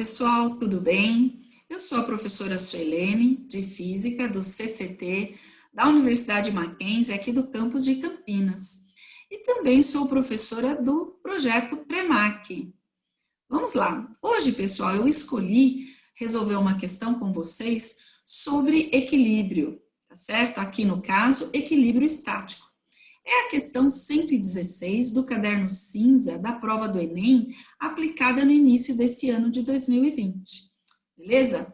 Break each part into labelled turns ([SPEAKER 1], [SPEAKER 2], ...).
[SPEAKER 1] pessoal, tudo bem? Eu sou a professora Suelene, de Física, do CCT, da Universidade Mackenzie, aqui do campus de Campinas. E também sou professora do projeto PREMAC. Vamos lá. Hoje, pessoal, eu escolhi resolver uma questão com vocês sobre equilíbrio, tá certo? Aqui no caso, equilíbrio estático. É a questão 116 do caderno cinza da prova do Enem, aplicada no início desse ano de 2020. Beleza?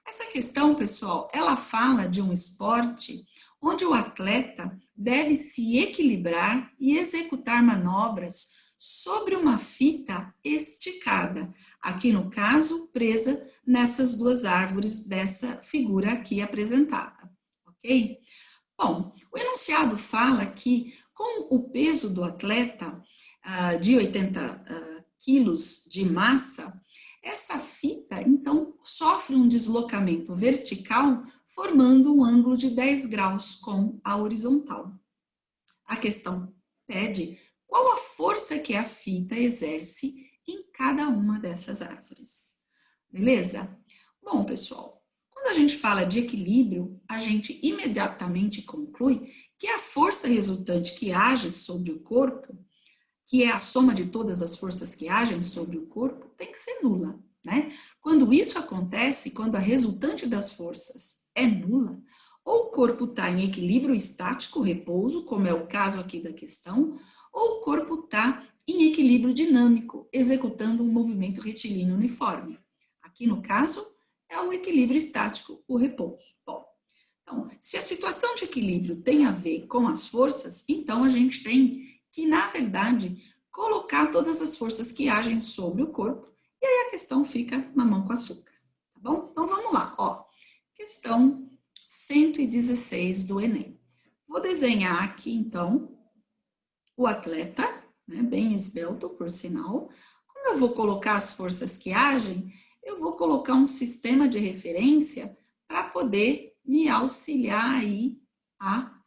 [SPEAKER 1] Essa questão, pessoal, ela fala de um esporte onde o atleta deve se equilibrar e executar manobras sobre uma fita esticada. Aqui no caso, presa nessas duas árvores dessa figura aqui apresentada, ok? Bom, o enunciado fala que com o peso do atleta de 80 quilos de massa, essa fita, então, sofre um deslocamento vertical, formando um ângulo de 10 graus com a horizontal. A questão pede qual a força que a fita exerce em cada uma dessas árvores. Beleza? Bom, pessoal, quando a gente fala de equilíbrio, a gente imediatamente conclui que a força resultante que age sobre o corpo, que é a soma de todas as forças que agem sobre o corpo, tem que ser nula, né? Quando isso acontece, quando a resultante das forças é nula, ou o corpo está em equilíbrio estático, repouso, como é o caso aqui da questão, ou o corpo está em equilíbrio dinâmico, executando um movimento retilíneo uniforme. Aqui no caso, é o equilíbrio estático, o repouso. Bom, então, se a situação de equilíbrio tem a ver com as forças, então a gente tem que, na verdade, colocar todas as forças que agem sobre o corpo, e aí a questão fica mamão com açúcar, tá bom? Então vamos lá, ó. Questão 116 do Enem. Vou desenhar aqui, então, o atleta, né, bem esbelto, por sinal. Como eu vou colocar as forças que agem, eu vou colocar um sistema de referência para poder me auxiliar aí a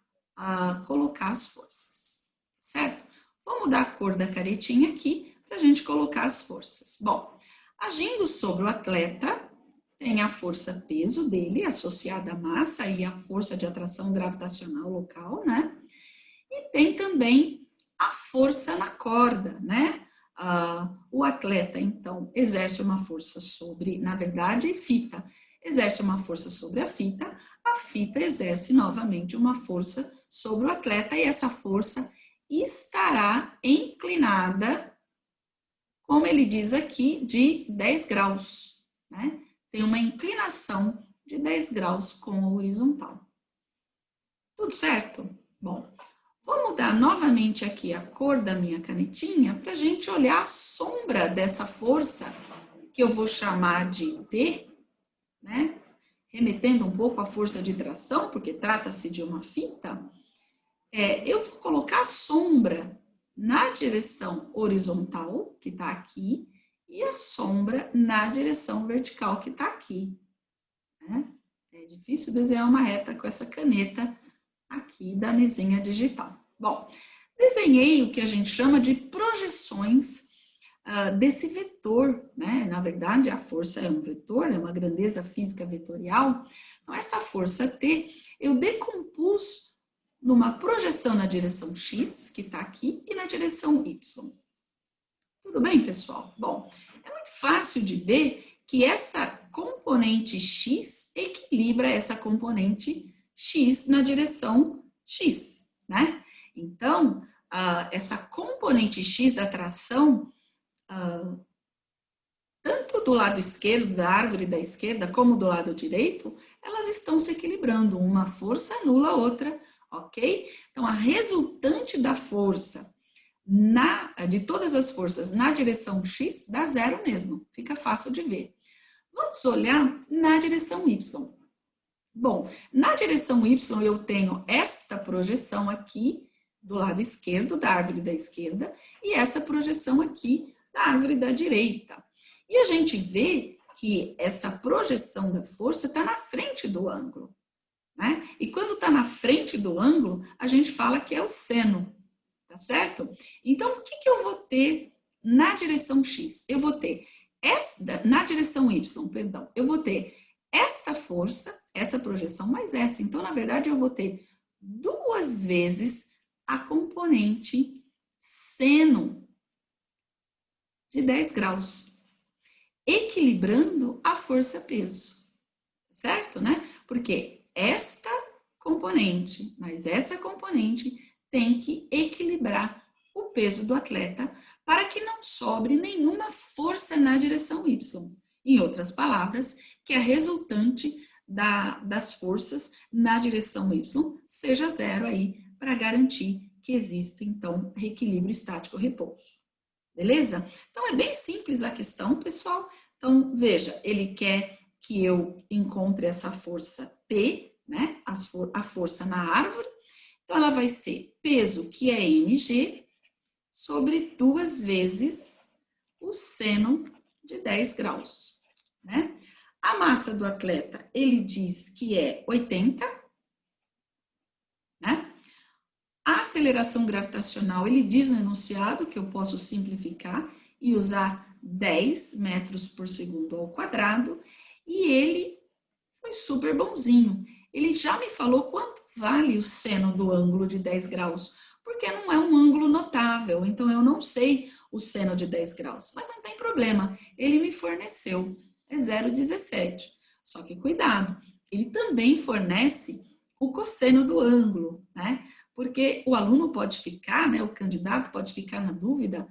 [SPEAKER 1] colocar as forças, certo? Vou mudar a cor da canetinha aqui para a gente colocar as forças. Bom, agindo sobre o atleta, tem a força peso dele, associada à massa e a força de atração gravitacional local, né? E tem também a força na corda, né? O atleta, então, exerce uma força sobre, na verdade, fita. Exerce uma força sobre a fita exerce novamente uma força sobre o atleta e essa força estará inclinada, como ele diz aqui, de 10 graus, né? Tem uma inclinação de 10 graus com a horizontal. Tudo certo? Bom, vou mudar novamente aqui a cor da minha canetinha para a gente olhar a sombra dessa força, que eu vou chamar de T, né? Remetendo um pouco à força de tração, porque trata-se de uma fita. Eu vou colocar a sombra na direção horizontal, que está aqui, e a sombra na direção vertical, que está aqui. Né? É difícil desenhar uma reta com essa caneta aqui da mesinha digital. Bom, desenhei o que a gente chama de projeções desse vetor, né? Na verdade, a força é um vetor, é uma grandeza física vetorial. Então, essa força T, eu decompus numa projeção na direção X, que está aqui, e na direção Y. Tudo bem, pessoal? Bom, é muito fácil de ver que essa componente X equilibra essa componente X na direção X, né? Então, essa componente X da tração, tanto do lado esquerdo da árvore da esquerda como do lado direito, elas estão se equilibrando, uma força anula a outra, ok? Então, a resultante da força de todas as forças na direção X dá zero mesmo, fica fácil de ver. Vamos olhar na direção Y. Bom, na direção Y eu tenho esta projeção aqui do lado esquerdo da árvore da esquerda e essa projeção aqui da árvore da direita. E a gente vê que essa projeção da força está na frente do ângulo, né? E quando está na frente do ângulo, a gente fala que é o seno, tá certo? Então, o que eu vou ter na direção X? Eu vou ter na direção Y, perdão, eu vou ter esta força, essa projeção, mais essa. Então, na verdade, eu vou ter 2 vezes a componente seno de 10 graus, equilibrando a força-peso, certo, né? Porque esta componente mais essa componente tem que equilibrar o peso do atleta para que não sobre nenhuma força na direção Y. Em outras palavras, que a resultante das forças na direção Y seja 0 aí, para garantir que exista, então, equilíbrio estático-repouso. Beleza? Então, é bem simples a questão, pessoal. Então, veja, ele quer que eu encontre essa força T, né? A força na árvore. Então, ela vai ser peso, que é mg, sobre 2 vezes o seno de 10 graus, né? A massa do atleta, ele diz que é 80, né? A aceleração gravitacional, ele diz no enunciado, que eu posso simplificar e usar 10 metros por segundo ao quadrado, e ele foi super bonzinho. Ele já me falou quanto vale o seno do ângulo de 10 graus, porque não é um ângulo notável, então eu não sei o seno de 10 graus, mas não tem problema, ele me forneceu, é 0,17. Só que cuidado, ele também fornece o cosseno do ângulo, né? Porque o aluno pode ficar, né, o candidato pode ficar na dúvida,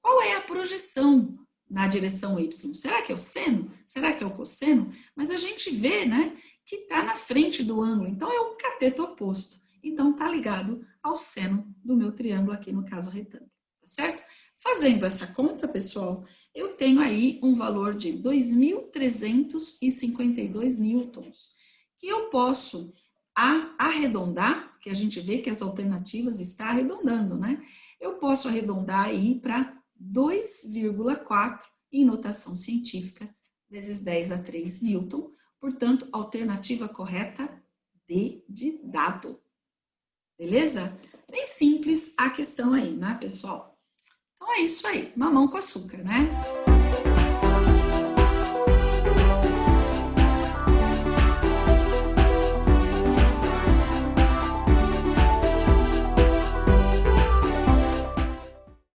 [SPEAKER 1] qual é a projeção na direção Y? Será que é o seno? Será que é o cosseno? Mas a gente vê, né, que está na frente do ângulo, então é o cateto oposto. Então está ligado ao seno do meu triângulo aqui, no caso retângulo, tá certo? Fazendo essa conta, pessoal, eu tenho aí um valor de 2.352 newtons, que eu posso arredondar, que a gente vê que as alternativas estão arredondando, né? Eu posso arredondar aí para 2,4 em notação científica, vezes 10 a 3 newton. Portanto, alternativa correta, D de dado. Beleza? Bem simples a questão aí, né, pessoal? Então é isso aí, mamão com açúcar, né?